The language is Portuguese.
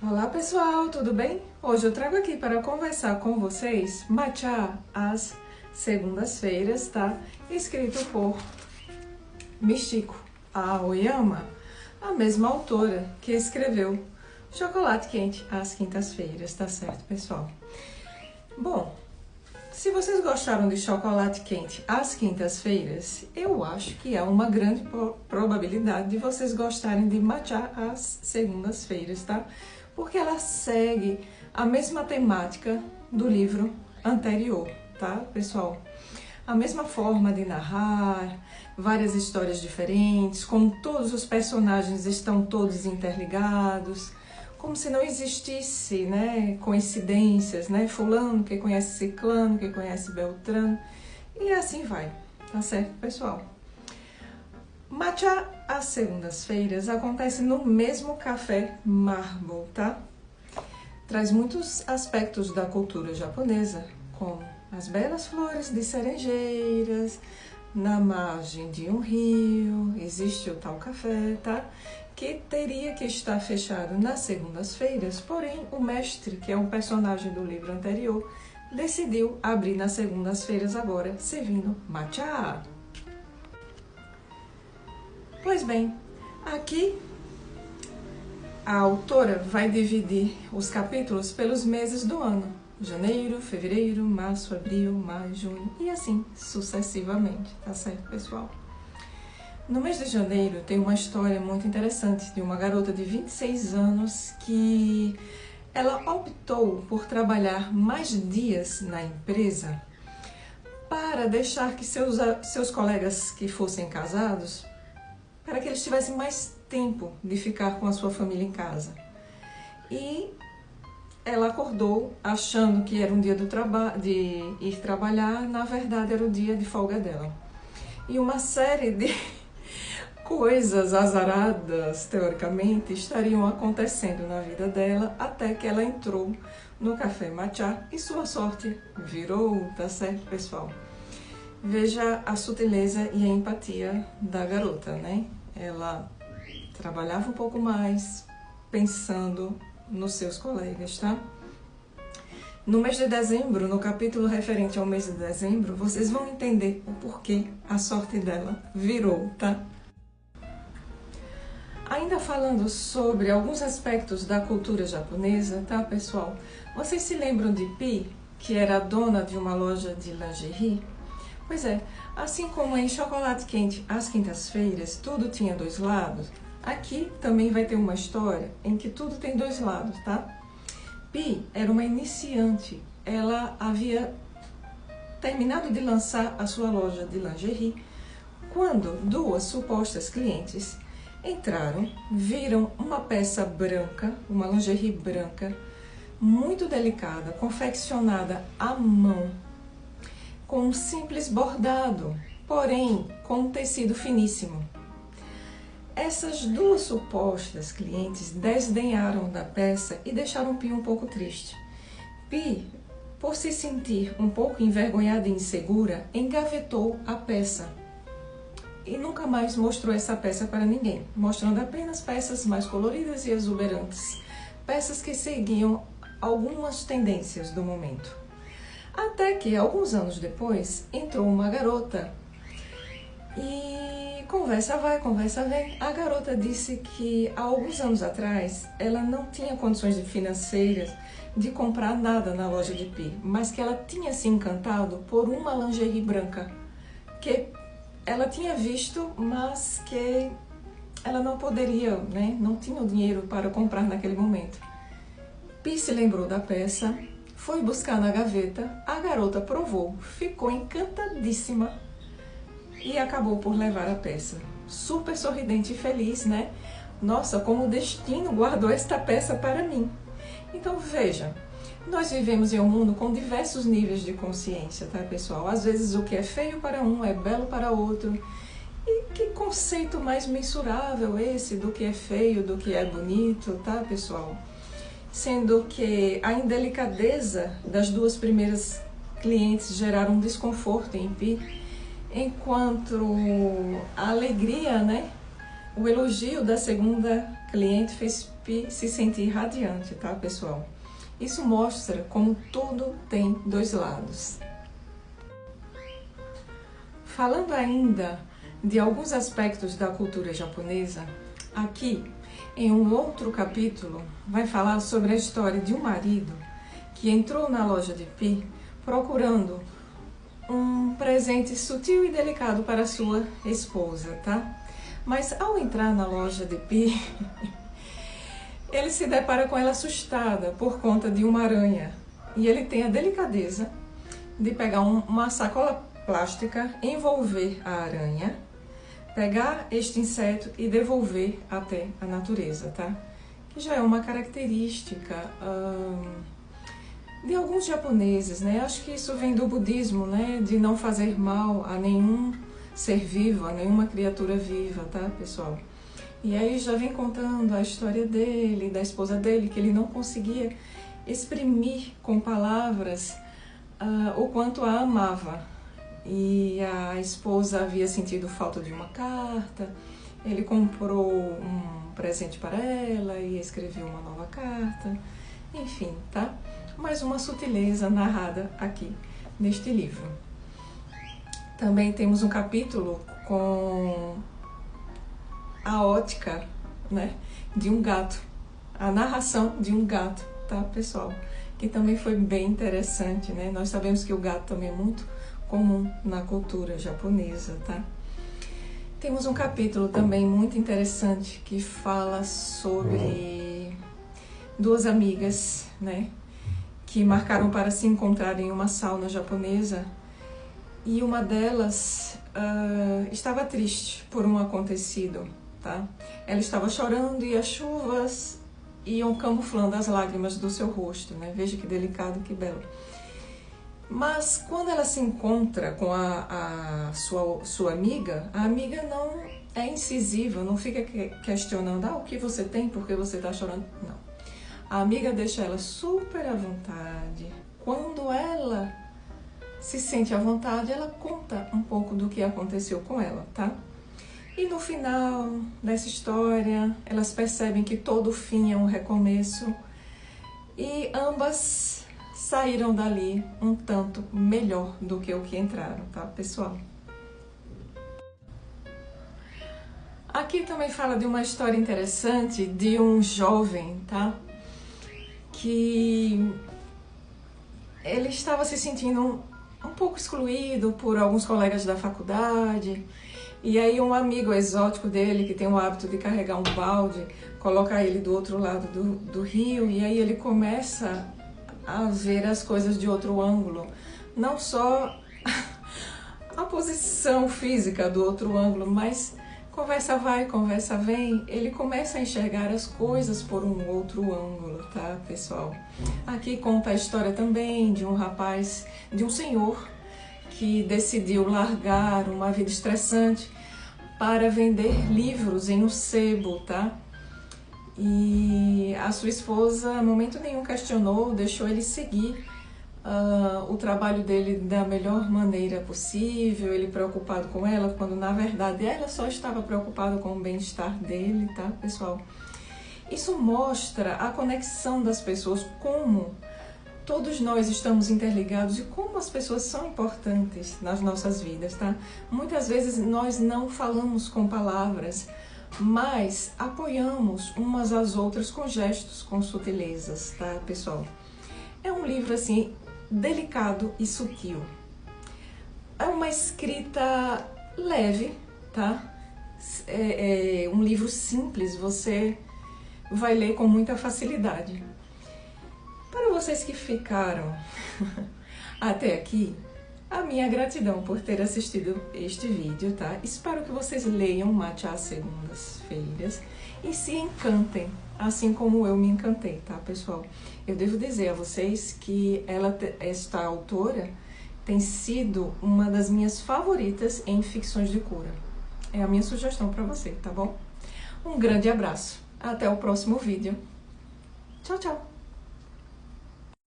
Olá pessoal, tudo bem? Hoje eu trago aqui para conversar com vocês Matcha às segundas-feiras, tá? Escrito por Michiko Aoyama, a mesma autora que escreveu Chocolate Quente às quintas-feiras, tá certo, pessoal? Bom, se vocês gostaram de chocolate quente às quintas-feiras, eu acho que há uma grande probabilidade de vocês gostarem de matcha às segundas-feiras, tá? Porque ela segue a mesma temática do livro anterior, tá, pessoal? A mesma forma de narrar, várias histórias diferentes, como todos os personagens estão todos interligados, como se não existisse, né, coincidências, né, fulano que conhece ciclano, que conhece beltrano, e assim vai, tá certo, pessoal? Matcha às segundas-feiras acontece no mesmo café Marble, tá? Traz muitos aspectos da cultura japonesa, como as belas flores de cerejeiras, na margem de um rio, existe o tal café, tá? Que teria que estar fechado nas segundas-feiras, porém o mestre, que é um personagem do livro anterior, decidiu abrir nas segundas-feiras agora, servindo matcha. Pois bem, aqui a autora vai dividir os capítulos pelos meses do ano. Janeiro, fevereiro, março, abril, maio, junho e assim sucessivamente, tá certo, pessoal? No mês de janeiro tem uma história muito interessante de uma garota de 26 anos que ela optou por trabalhar mais dias na empresa para deixar que seus colegas que fossem casados, para que eles tivessem mais tempo de ficar com a sua família em casa. E ela acordou achando que era um dia de ir trabalhar, na verdade era o dia de folga dela. E uma série de coisas azaradas, teoricamente, estariam acontecendo na vida dela até que ela entrou no café matcha e sua sorte virou, tá certo, pessoal? Veja a sutileza e a empatia da garota, né? Ela trabalhava um pouco mais pensando nos seus colegas, tá? No mês de dezembro, no capítulo referente ao mês de dezembro, vocês vão entender o porquê a sorte dela virou, tá? Ainda falando sobre alguns aspectos da cultura japonesa, tá, pessoal? Vocês se lembram de Pi, que era a dona de uma loja de lingerie? Pois é, assim como em Chocolate Quente às quintas-feiras tudo tinha dois lados, aqui também vai ter uma história em que tudo tem dois lados, tá? Pi era uma iniciante, ela havia terminado de lançar a sua loja de lingerie quando duas supostas clientes entraram, viram uma peça branca, uma lingerie branca, muito delicada, confeccionada à mão, com um simples bordado, porém com um tecido finíssimo. Essas duas supostas clientes desdenharam da peça e deixaram Pi um pouco triste. Pi, por se sentir um pouco envergonhada e insegura, engavetou a peça e nunca mais mostrou essa peça para ninguém, mostrando apenas peças mais coloridas e exuberantes, peças que seguiam algumas tendências do momento. Até que, alguns anos depois, entrou uma garota e conversa vai, conversa vem. A garota disse que há alguns anos atrás ela não tinha condições financeiras de comprar nada na loja de Pi, mas que ela tinha se encantado por uma lingerie branca que ela tinha visto, mas que ela não poderia, né? Não tinha o dinheiro para comprar naquele momento. Pi se lembrou da peça, foi buscar na gaveta, a garota provou, ficou encantadíssima e acabou por levar a peça. Super sorridente e feliz, né? Nossa, como o destino guardou esta peça para mim. Então veja, nós vivemos em um mundo com diversos níveis de consciência, tá, pessoal? Às vezes o que é feio para um é belo para outro. E que conceito mais mensurável esse do que é feio, do que é bonito, tá, pessoal? Sendo que a indelicadeza das duas primeiras clientes geraram um desconforto em Pi, enquanto a alegria, né, O elogio da segunda cliente fez Pi se sentir radiante, tá, pessoal? Isso mostra como tudo tem dois lados. Falando ainda de alguns aspectos da cultura japonesa, aqui, em um outro capítulo, vai falar sobre a história de um marido que entrou na loja de Pi procurando um presente sutil e delicado para sua esposa, tá? Mas ao entrar na loja de Pi, ele se depara com ela assustada por conta de uma aranha. E ele tem a delicadeza de pegar uma sacola plástica, envolver a aranha, pegar este inseto e devolver até a natureza, tá? Que já é uma característica de alguns japoneses, né? Acho que isso vem do budismo, né? De não fazer mal a nenhum ser vivo, a nenhuma criatura viva, tá, pessoal? E aí já vem contando a história dele, da esposa dele, que ele não conseguia exprimir com palavras o quanto a amava. E a esposa havia sentido falta de uma carta, ele comprou um presente para ela e escreveu uma nova carta, enfim, tá? Mais uma sutileza narrada aqui neste livro. Também temos um capítulo com a ótica, né, de um gato, a narração de um gato, tá, pessoal? Que também foi bem interessante, né? Nós sabemos que o gato também é muito comum na cultura japonesa, tá? Temos um capítulo também muito interessante que fala sobre duas amigas, né, que marcaram para se encontrar em uma sauna japonesa e uma delas estava triste por um acontecido, tá? Ela estava chorando e as chuvas iam camuflando as lágrimas do seu rosto, né? Veja que delicado, que belo. Mas quando ela se encontra com a sua amiga, a amiga não é incisiva, não fica questionando o que você tem, por que você está chorando, não. A amiga deixa ela super à vontade. Quando ela se sente à vontade, ela conta um pouco do que aconteceu com ela, tá? E no final dessa história, elas percebem que todo fim é um recomeço e ambas saíram dali um tanto melhor do que o que entraram, tá, pessoal? Aqui também fala de uma história interessante de um jovem, tá? Que ele estava se sentindo um pouco excluído por alguns colegas da faculdade. E aí um amigo exótico dele, que tem o hábito de carregar um balde, coloca ele do outro lado do rio, e aí ele começa a ver as coisas de outro ângulo. Não só a posição física do outro ângulo, mas conversa vai, conversa vem, ele começa a enxergar as coisas por um outro ângulo, tá, pessoal? Aqui conta a história também de um rapaz, de um senhor, que decidiu largar uma vida estressante para vender livros em um sebo, tá? E a sua esposa, em momento nenhum, questionou, deixou ele seguir o trabalho dele da melhor maneira possível, ele preocupado com ela, quando na verdade ela só estava preocupada com o bem-estar dele, tá, pessoal? Isso mostra a conexão das pessoas, como todos nós estamos interligados e como as pessoas são importantes nas nossas vidas, tá? Muitas vezes nós não falamos com palavras, mas apoiamos umas às outras com gestos, com sutilezas, tá, pessoal? É um livro, assim, delicado e sutil. É uma escrita leve, tá? É um livro simples, você vai ler com muita facilidade. Para vocês que ficaram até aqui, a minha gratidão por ter assistido este vídeo, tá? Espero que vocês leiam Matcha às Segundas-Feiras e se encantem, assim como eu me encantei, tá, pessoal? Eu devo dizer a vocês que esta autora tem sido uma das minhas favoritas em ficções de cura. É a minha sugestão para você, tá bom? Um grande abraço. Até o próximo vídeo. Tchau, tchau!